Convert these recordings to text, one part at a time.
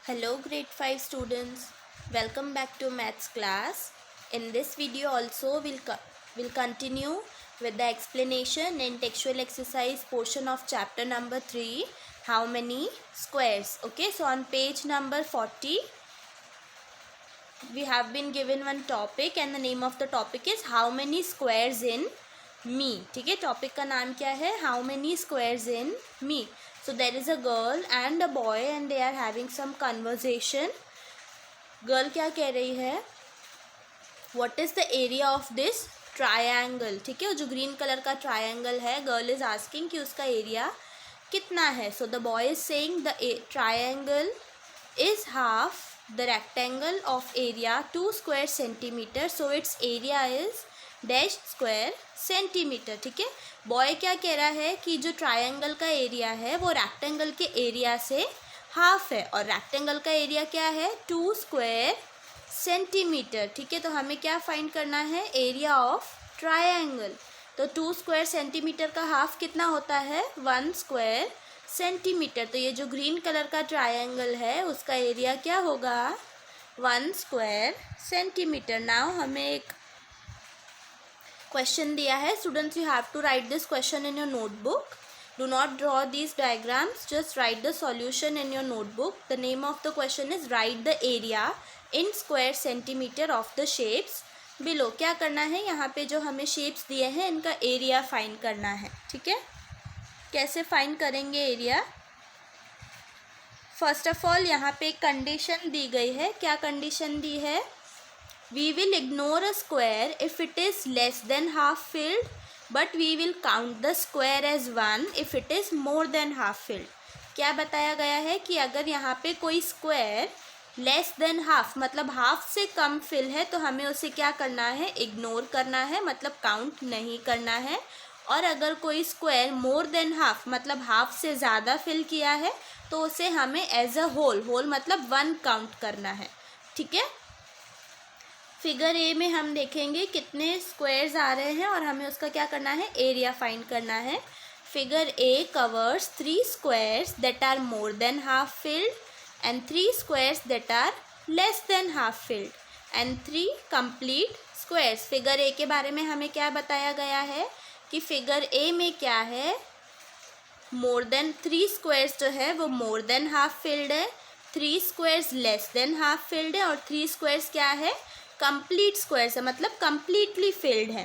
Hello grade 5 students, welcome back to maths class. In this video also we'll continue with the explanation and textual exercise portion of chapter number 3, how many squares. Okay, so on page number 40 we have been given one topic and the name of the topic is how many squares in me. ठीक है, topic का नाम क्या है? How many squares in me. So there is a girl and a boy and they are having some conversation. Girl क्या कह रही है? What is the area of this triangle? ठीक है, जो ग्रीन कलर का ट्रायंगल है, गर्ल इज आस्किंग कि उसका एरिया कितना है. So the boy is saying the triangle is half the rectangle of area 2 square centimeter, so its area is dash square centimeter. ठीक है, बॉय क्या कह रहा है कि जो ट्रायंगल का एरिया है वो रेक्टेंगल के एरिया से हाफ है और रेक्टेंगल का एरिया क्या है? 2 स्क्वायर सेंटीमीटर. ठीक है, तो हमें क्या फाइंड करना है? Area of triangle. तो 2 स्क्वायर सेंटीमीटर का हाफ कितना होता है? 1 स्क्वायर सेंटीमीटर. तो ये जो ग्रीन कलर का ट्रायंगल है उसका एरिया क्या होगा? 1 स्क्वायर सेंटीमीटर. नाउ हमें एक क्वेश्चन दिया है. Students, you have to write this question in your notebook. Do not draw these diagrams, just write the solution in your notebook. The name of the question is write the area in square centimetre of the shapes below. क्या करना है? यहाँ पे जो हमें shapes दिए हैं इनका एरिया फाइंड करना है. ठीक है, कैसे फाइंड करेंगे एरिया? फर्स्ट ऑफ ऑल यहाँ पे एक कंडीशन दी गई है. क्या कंडीशन दी है? We will ignore a square if it is less than half filled, but we will count the square as 1 if it is more than half filled. क्या बताया गया है कि अगर यहाँ पे कोई स्क्वायर लेस देन हाफ मतलब हाफ से कम फिल है तो हमें उसे क्या करना है? इग्नोर करना है, मतलब काउंट नहीं करना है. और अगर कोई स्क्वायर मोर देन हाफ मतलब हाफ से ज़्यादा फिल किया है तो उसे हमें एज अ होल मतलब 1 काउंट करना है. ठीक है, फिगर ए में हम देखेंगे कितने स्क्वायर्स आ रहे हैं और हमें उसका क्या करना है? एरिया फाइंड करना है. Figure A covers 3 squares that are more than half filled and 3 squares that are less than half filled and 3 complete squares. Figure A के बारे में हमें क्या बताया गया है कि फिगर ए में क्या है? मोर देन 3 स्क्वायर्स जो है वो मोर देन हाफ फिल्ड है, 3 squares less than half field है और 3 स्क्वायर्स क्या है? कंप्लीट स्क्वायर्स है, मतलब कंप्लीटली फिल्ड है.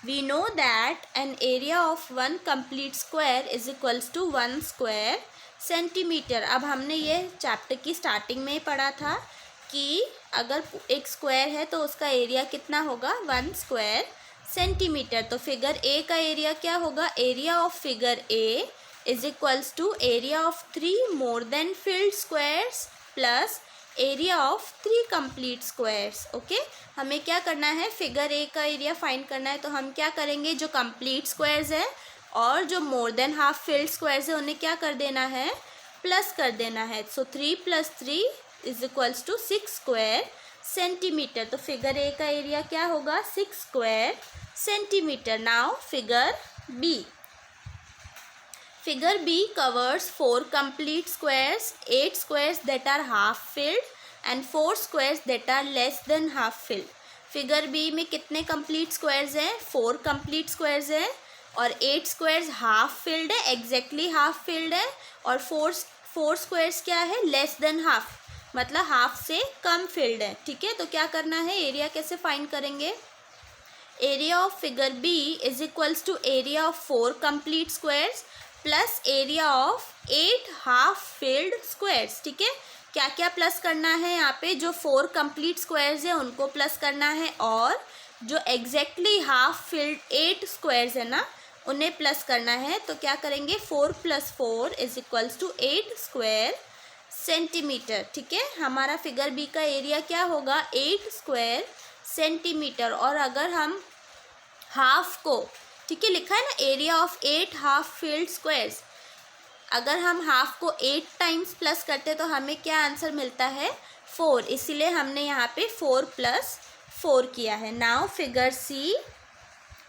We know that an area of 1 complete square is equals to 1 square centimetre. अब हमने ये चैप्टर की स्टार्टिंग में पढ़ा था कि अगर एक स्क्वायर है तो उसका एरिया कितना होगा? 1 स्क्वायर सेंटीमीटर. तो फिगर ए का एरिया क्या होगा? Area of figure A is equals to area of 3 more than filled squares plus area of 3 complete squares. Okay, हमें क्या करना है? फिगर ए का एरिया फाइंड करना है. तो हम क्या करेंगे? जो कंप्लीट स्क्वायर्स हैं और जो more than half filled squares है उन्हें क्या कर देना है? प्लस कर देना है. So 3 + 3 is equals to 6 square centimetre. तो फिगर ए का एरिया क्या होगा? 6 square centimetre. Now figure B. Figure B covers 4 complete squares, 8 squares that are half filled and 4 squares that are less than half filled. Figure B में कितने complete squares हैं? 4 complete squares हैं और 8 squares half filled है, exactly half filled है और 4 squares क्या है? less than half मतलब हाफ से कम filled है. ठीक है, तो क्या करना है? एरिया कैसे फाइंड करेंगे? Area of figure B is equals to area of 4 complete squares plus area of 8 half filled squares. ठीक है, क्या क्या प्लस करना है? यहाँ पे जो 4 कंप्लीट स्क्वायर्स है उनको प्लस करना है और जो एग्जैक्टली हाफ फिल्ड 8 स्क्वायर्स है ना उन्हें प्लस करना है. तो क्या करेंगे? 4 + 4 is equals to 8 square centimetre. ठीक है, हमारा फिगर बी का एरिया क्या होगा? 8 स्क्वायर सेंटीमीटर. और अगर हम हाफ को, ठीक है, लिखा है ना area of 8 half filled squares, अगर हम हाफ को 8 टाइम्स प्लस करते तो हमें क्या आंसर मिलता है? 4. इसीलिए हमने यहाँ पे 4 + 4 किया है. नाउ फिगर सी.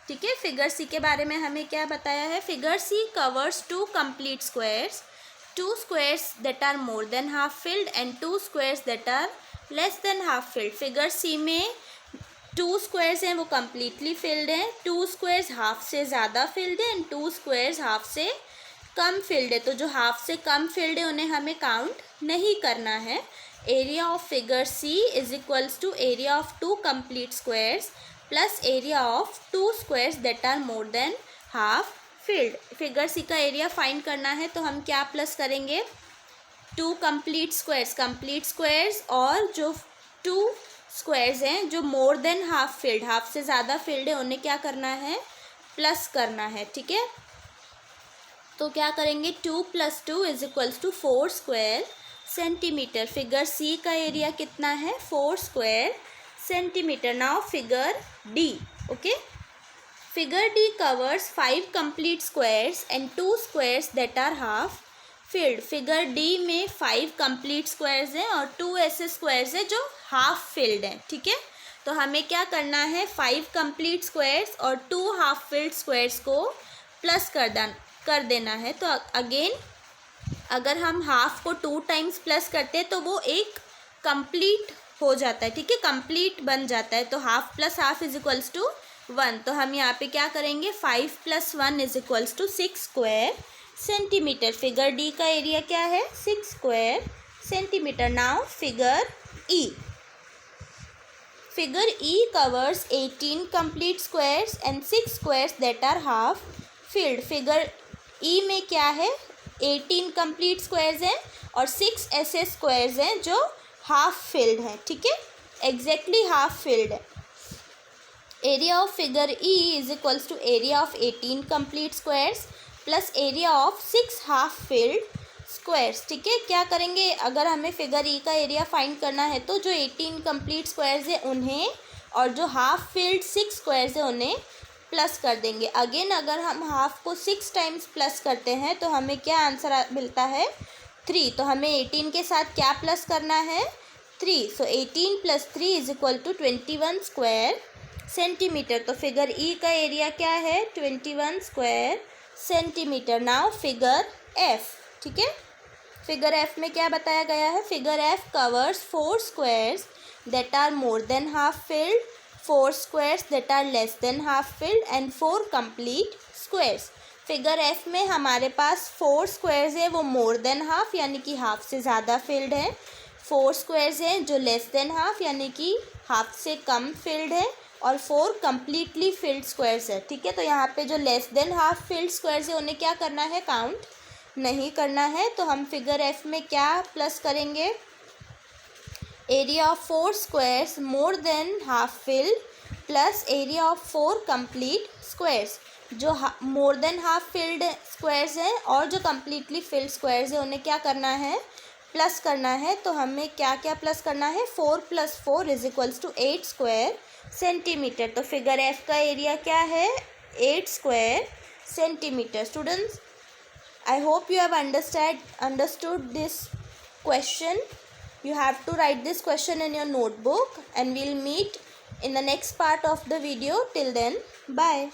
ठीक है, फिगर सी के बारे में हमें क्या बताया है? Figure C covers 2 complete squares two squares that are more than half filled and two squares that are less than half filled. Figure C में टू स्क्वायर्स हैं वो कम्प्लीटली फिल्ड हैं, टू स्क्वायर्स हाफ से ज़्यादा field है and to squares half से कम field है. तो जो हाफ से कम फिल्ड है उन्हें हमें काउंट नहीं करना है. Area of figure C is equals to area of two complete squares plus area of two squares that are more than half filled. Figure C का एरिया फाइंड करना है तो हम क्या प्लस करेंगे, टू कंप्लीट स्क्वायर्स और जो to squares हैं जो more than half field, half से ज़्यादा फील्ड है, उन्हें क्या करना है, प्लस करना है. ठीक है, तो क्या करेंगे, 2 + 2 is equals to 4 square centimetre. Figure C का एरिया कितना है, 4 square centimetre. Now figure D. Okay, figure D covers 5 complete squares and 2 squares that are half filled. Figure D में 5 complete squares हैं और 2 ऐसे squares हैं जो half filled हैं. ठीक है, तो हमें क्या करना है, 5 complete squares और 2 half filled squares को प्लस कर देना है. तो अगेन अगर हम हाफ को 2 टाइम्स प्लस करते हैं तो वो एक कंप्लीट हो जाता है. ठीक है, कंप्लीट बन जाता है. तो half plus half is equals to 1. तो हम यहाँ पे क्या करेंगे, 5 + 1 is equals to 6 square centimetre. Figure D का एरिया क्या है, 6 square centimetre. Now figure E. Figure E covers 18 complete squares and 6 squares that are half filled. Figure E में क्या है, 18 कंप्लीट स्क्वायर्स हैं और 6 ऐसे स्क्वायर्स हैं जो हाफ फील्ड हैं. ठीक है, एग्जैक्टली हाफ फील्ड है. Area of figure E is equals to area of 18 complete squares plus area of 6 half filled squares. ठीक है, क्या करेंगे, अगर हमें फिगर ई का एरिया फाइंड करना है तो जो 18 कंप्लीट स्क्वायर्स है उन्हें और जो हाफ फील्ड 6 स्क्वायर्स है उन्हें प्लस कर देंगे. अगेन अगर हम हाफ को 6 टाइम्स प्लस करते हैं तो हमें क्या आंसर मिलता है, 3. तो हमें 18 के साथ क्या प्लस करना है, 3. So 18 + 3 is equal to 21 square centimetre. तो फिगर ई का एरिया क्या है, 21 square centimetre. Now figure F. ठीक है, फिगर एफ में क्या बताया गया है, figure F covers 4 squares that are more than half filled, 4 squares that are less than half filled and 4 complete squares. Figure F में हमारे पास 4 स्क्वायर्स है वो मोर देन हाफ यानी कि हाफ से ज़्यादा फील्ड है, 4 स्क्वायर्स हैं जो लेस देन हाफ यानी कि हाफ से कम फील्ड है और 4 कम्प्लीटली फिल्ड स्क्वायर्स है. ठीक है, तो यहाँ पे जो less than half filled squares है उन्हें क्या करना है, काउंट नहीं करना है. तो हम फिगर एफ में क्या प्लस करेंगे, area of 4 squares more than half filled plus area of 4 complete squares. जो more than half filled squares हैं और जो कम्प्लीटली फिल्ड स्क्वायर्स है उन्हें क्या करना है, प्लस करना है. तो हमें क्या क्या प्लस करना है, 4 + 4 is equals to 8 square centimetre. तो फिगर एफ का एरिया क्या है, 8 square centimetre. Students, I hope you have understood this question. You have to write this question in your notebook and we'll meet in the next part of the video. Till then, bye.